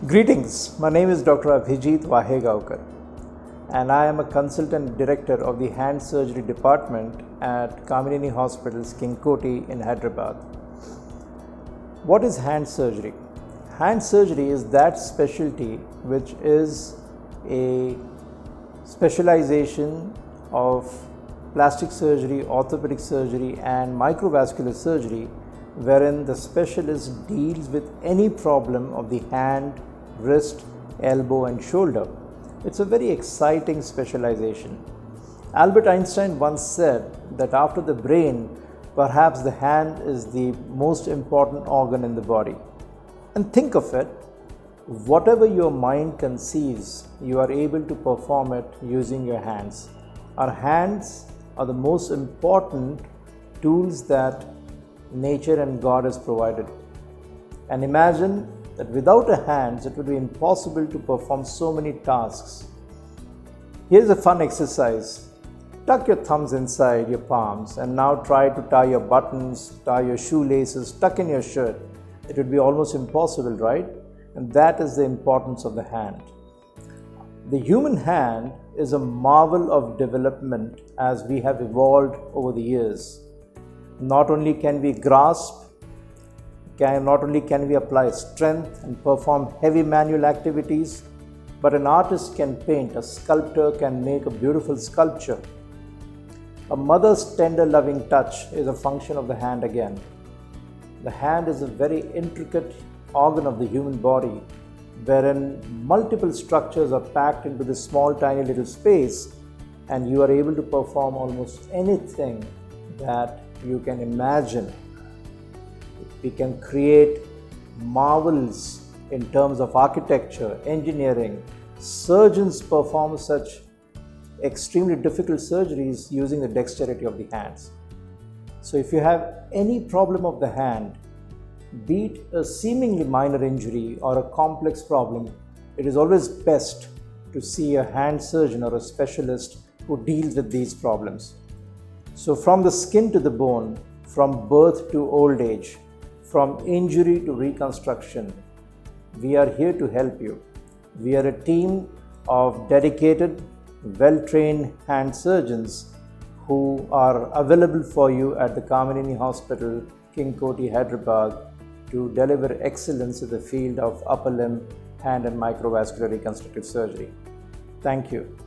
Greetings, my name is Dr. Abhijeet Wahegaonkar and I am a consultant director of the hand surgery department at Kamineni Hospital's King Koti in Hyderabad. What is hand surgery? Hand surgery is that specialty which is a specialization of plastic surgery, orthopedic surgery and microvascular surgery, wherein the specialist deals with any problem of the hand, wrist, elbow and shoulder. It's a very exciting specialization. Albert Einstein once said that after the brain, perhaps the hand is the most important organ in the body. And think of it, whatever your mind conceives, you are able to perform it using your hands. Our hands are the most important tools that nature and God has provided. And imagine that without a hands, it would be impossible to perform so many tasks. Here's a fun exercise. Tuck your thumbs inside your palms and now try to tie your buttons, tie your shoelaces, tuck in your shirt. It would be almost impossible, right? And that is the importance of the hand. The human hand is a marvel of development as we have evolved over the years. Not only can we grasp, not only can we apply strength and perform heavy manual activities, but an artist can paint, a sculptor can make a beautiful sculpture. A mother's tender loving touch is a function of the hand again. The hand is a very intricate organ of the human body, wherein multiple structures are packed into this small tiny little space, and you are able to perform almost anything that you can imagine. We can create marvels in terms of architecture, engineering. Surgeons perform such extremely difficult surgeries using the dexterity of the hands. So if you have any problem of the hand, be it a seemingly minor injury or a complex problem, it is always best to see a hand surgeon or a specialist who deals with these problems. So from the skin to the bone, from birth to old age, from injury to reconstruction, we are here to help you. We are a team of dedicated, well-trained hand surgeons who are available for you at the Kamineni Hospital, King Koti, Hyderabad, to deliver excellence in the field of upper limb, hand and microvascular reconstructive surgery. Thank you.